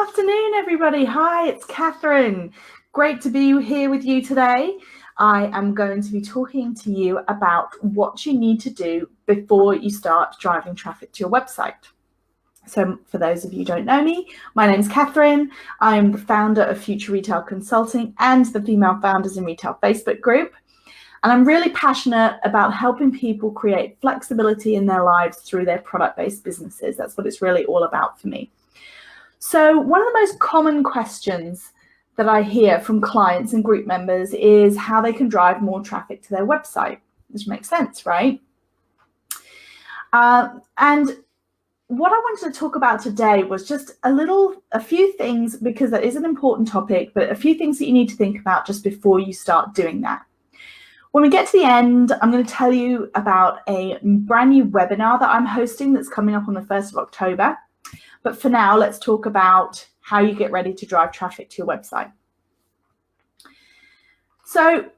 afternoon, everybody. Hi, it's Catherine. Great to be here with you today. I am going to be talking to you about what you need to do before you start driving traffic to your website. So for those of you who don't know me, my name is Catherine. I am the founder of Future Retail Consulting and the Female Founders in Retail Facebook group. And I'm really passionate about helping people create flexibility in their lives through their product-based businesses. That's what it's really all about for me. So one of the most common questions that I hear from clients and group members is how they can drive more traffic to their website, which makes sense, right? And what I wanted to talk about today was just a few things, because that is an important topic, but a few things that you need to think about just before you start doing that. When we get to the end, I'm going to tell you about a brand new webinar that I'm hosting that's coming up on the 1st of October. But for now, let's talk about how you get ready to drive traffic to your website. So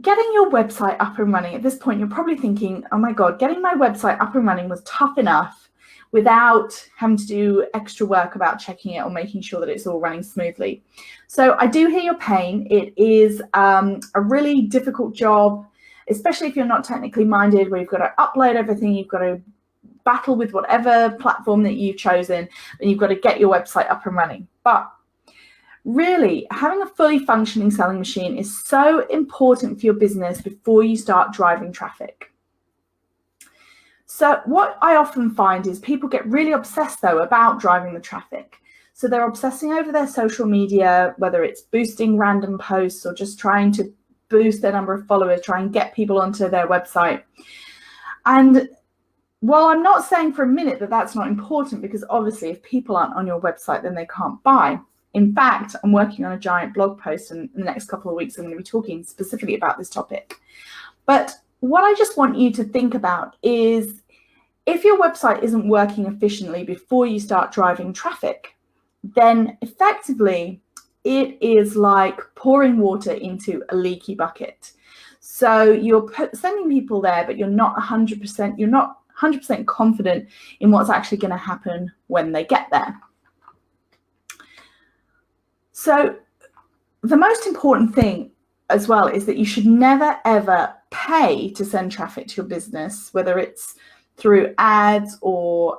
getting your website up and running, at this point, you're probably thinking, oh my God, getting my website up and running was tough enough without having to do extra work about checking it or making sure that it's all running smoothly. So I do hear your pain. It is a really difficult job, especially if you're not technically minded, where you've got to upload everything, you've got to battle with whatever platform that you've chosen, and you've got to get your website up and running. But really, having a fully functioning selling machine is so important for your business before you start driving traffic. So what I often find is people get really obsessed, though, about driving the traffic. So they're obsessing over their social media, whether it's boosting random posts or just trying to boost their number of followers, try and get people onto their website. And well, I'm not saying for a minute that that's not important, because obviously if people aren't on your website, then they can't buy. In fact, I'm working on a giant blog post, and in the next couple of weeks, I'm going to be talking specifically about this topic. But what I just want you to think about is, if your website isn't working efficiently before you start driving traffic, then effectively it is like pouring water into a leaky bucket. So you're sending people there, but you're not 100% confident in what's actually going to happen when they get there. So the most important thing as well is that you should never, ever pay to send traffic to your business, whether it's through ads or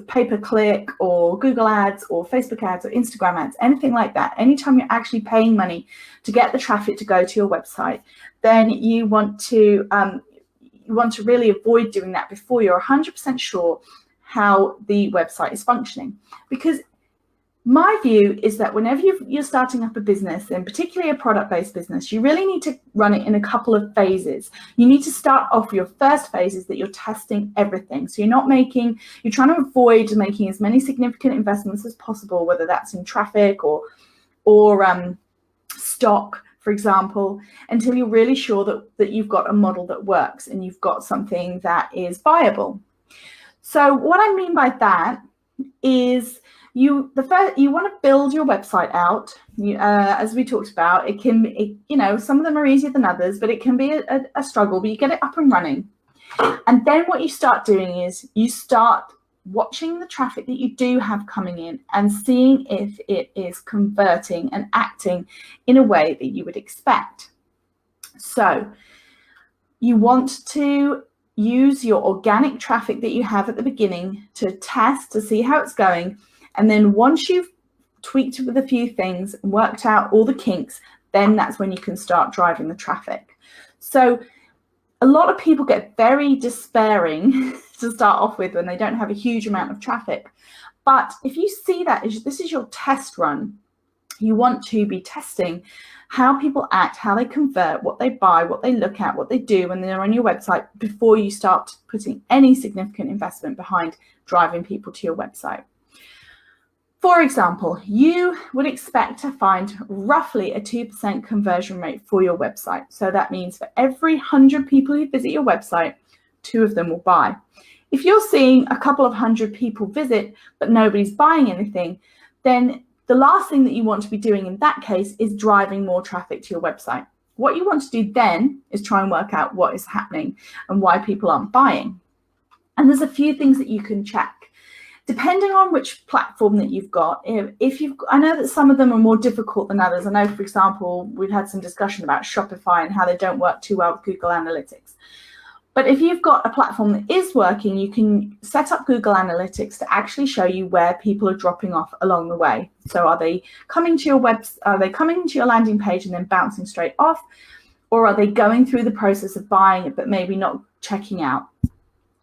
pay-per-click or Google ads or Facebook ads or Instagram ads, anything like that. Anytime you're actually paying money to get the traffic to go to your website, then you want to really avoid doing that before you're 100% sure how the website is functioning. Because my view is that whenever you're starting up a business, and particularly a product-based business, you really need to run it in a couple of phases. You need to start off, your first phase is that you're testing everything. So you're trying to avoid making as many significant investments as possible, whether that's in traffic or stock, for example, until you're really sure that you've got a model that works and you've got something that is viable. So what I mean by that is you want to build your website out. As we talked about, some of them are easier than others, but it can be a struggle, but you get it up and running. And then what you start doing is you start watching the traffic that you do have coming in and seeing if it is converting and acting in a way that you would expect. So you want to use your organic traffic that you have at the beginning to test, to see how it's going. And then once you've tweaked it with a few things and worked out all the kinks, then that's when you can start driving the traffic. So a lot of people get very despairing to start off with when they don't have a huge amount of traffic. But if you see that this is your test run, you want to be testing how people act, how they convert, what they buy, what they look at, what they do when they're on your website, before you start putting any significant investment behind driving people to your website. For example, you would expect to find roughly a 2% conversion rate for your website. So that means for every 100 people who visit your website, 2 of them will buy. If you're seeing a couple of 100 people visit, but nobody's buying anything, then the last thing that you want to be doing in that case is driving more traffic to your website. What you want to do then is try and work out what is happening and why people aren't buying. And there's a few things that you can check. Depending on which platform that you've got, I know that some of them are more difficult than others. I know, for example, we've had some discussion about Shopify and how they don't work too well with Google Analytics. But if you've got a platform that is working, you can set up Google Analytics to actually show you where people are dropping off along the way. So are they coming to your landing page and then bouncing straight off? Or are they going through the process of buying it but maybe not checking out?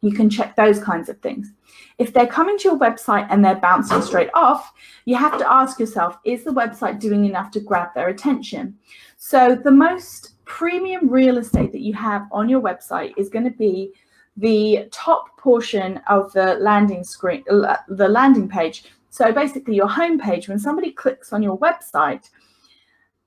You can check those kinds of things. If they're coming to your website and they're bouncing straight off, you have to ask yourself, is the website doing enough to grab their attention? So the most premium real estate that you have on your website is going to be the top portion of the landing screen, the landing page. So basically your home page, when somebody clicks on your website,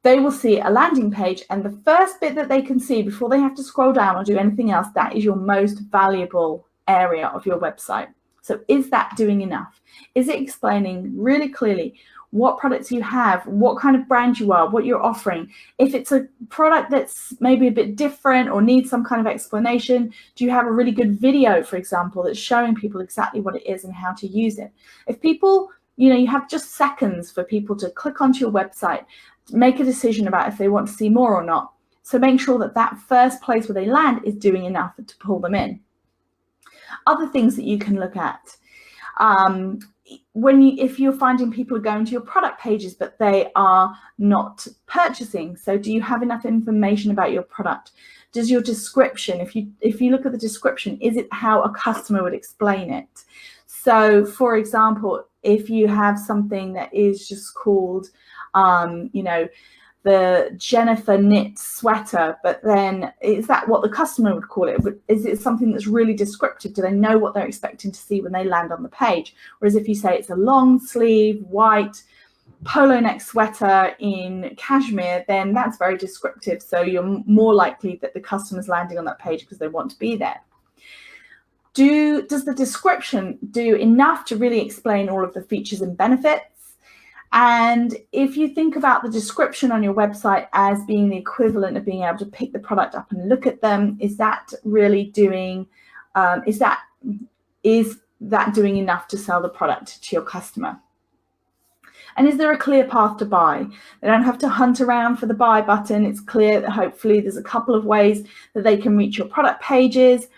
they will see a landing page, and the first bit that they can see before they have to scroll down or do anything else, that is your most valuable area of your website. So is that doing enough? Is it explaining really clearly what products you have, what kind of brand you are, what you're offering? If it's a product that's maybe a bit different or needs some kind of explanation, do you have a really good video, for example, that's showing people exactly what it is and how to use it? If people, you have just seconds for people to click onto your website, make a decision about if they want to see more or not. So make sure that that first place where they land is doing enough to pull them in. Other things that you can look at. If you're finding people are going to your product pages, but they are not purchasing. So do you have enough information about your product? Does your description, if you look at the description, is it how a customer would explain it? So for example, if you have something that is just called, the Jennifer knit sweater, but then is that what the customer would call it? Is it something that's really descriptive? Do they know what they're expecting to see when they land on the page? Whereas if you say it's a long sleeve, white, polo neck sweater in cashmere, then that's very descriptive. So you're more likely that the customer's landing on that page because they want to be there. Does the description do enough to really explain all of the features and benefits? And if you think about the description on your website as being the equivalent of being able to pick the product up and look at them, is that really doing, is that doing enough to sell the product to your customer? And is there a clear path to buy? They don't have to hunt around for the buy button. It's clear that hopefully there's a couple of ways that they can reach your product pages.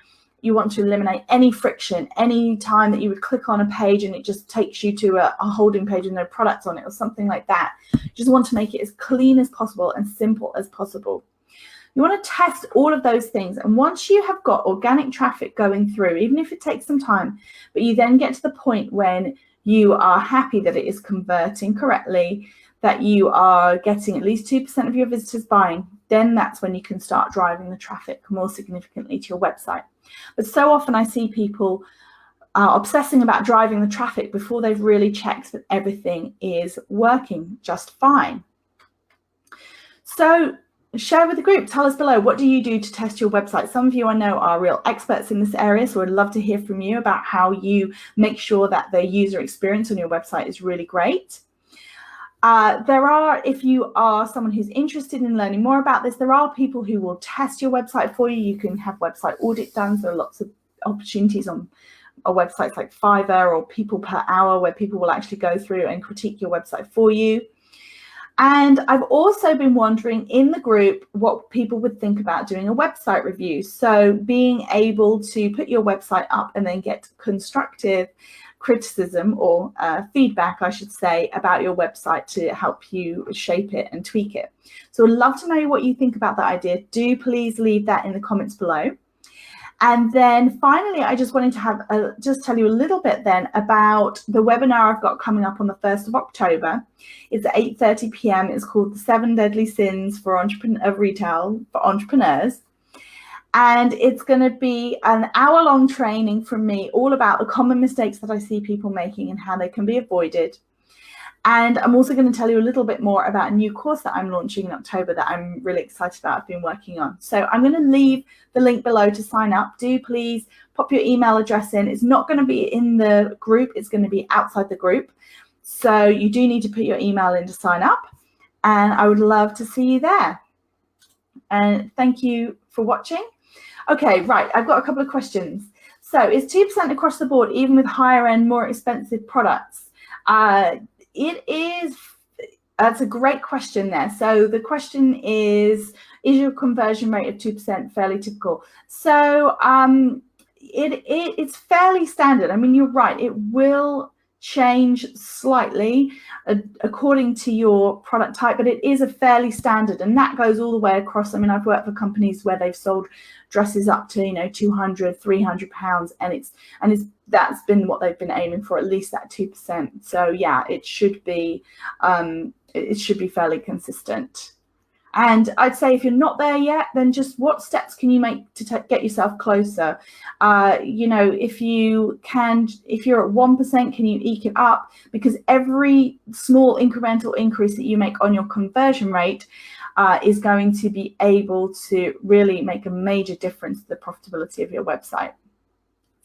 You want to eliminate any friction, any time that you would click on a page and it just takes you to a holding page with no products on it or something like that. You just want to make it as clean as possible and simple as possible. You want to test all of those things. And once you have got organic traffic going through, even if it takes some time, but you then get to the point when you are happy that it is converting correctly, that you are getting at least 2% of your visitors buying, then that's when you can start driving the traffic more significantly to your website. But so often I see people obsessing about driving the traffic before they've really checked that everything is working just fine. So share with the group. Tell us below, what do you do to test your website? Some of you I know are real experts in this area, so I'd love to hear from you about how you make sure that the user experience on your website is really great. If you are someone who's interested in learning more about this, there are people who will test your website for you. You can have website audit done. So there are lots of opportunities on websites like Fiverr or People Per Hour where people will actually go through and critique your website for you. And I've also been wondering in the group what people would think about doing a website review. So being able to put your website up and then get constructive criticism or feedback, I should say, about your website to help you shape it and tweak it. So I'd love to know what you think about that idea. Do please leave that in the comments below. And then finally, I just wanted to just tell you a little bit then about the webinar I've got coming up on the 1st of October. It's at 8:30 p.m. It's called The 7 Deadly Sins of Retail for Entrepreneurs. And it's going to be an hour-long training from me all about the common mistakes that I see people making and how they can be avoided. And I'm also going to tell you a little bit more about a new course that I'm launching in October that I'm really excited about, I've been working on. So I'm going to leave the link below to sign up. Do please pop your email address in. It's not going to be in the group. It's going to be outside the group. So you do need to put your email in to sign up. And I would love to see you there. And thank you for watching. Okay, right. I've got a couple of questions. So is 2% across the board, even with higher end, more expensive products? It is. That's a great question there. So the question is your conversion rate of 2% fairly typical? So it's fairly standard. I mean, you're right. It will change slightly according to your product type, but it is a fairly standard, and that goes all the way across. I mean, I've worked for companies where they've sold dresses up to, you know, 200, 300 pounds, and that's been what they've been aiming for, at least that 2%. So yeah, it should be fairly consistent. And I'd say if you're not there yet, then just what steps can you make to get yourself closer? You know, if you're at 1%, can you eke it up? Because every small incremental increase that you make on your conversion rate is going to be able to really make a major difference to the profitability of your website.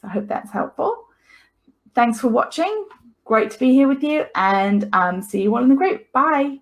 So I hope that's helpful. Thanks for watching. Great to be here with you, and see you all in the group. Bye.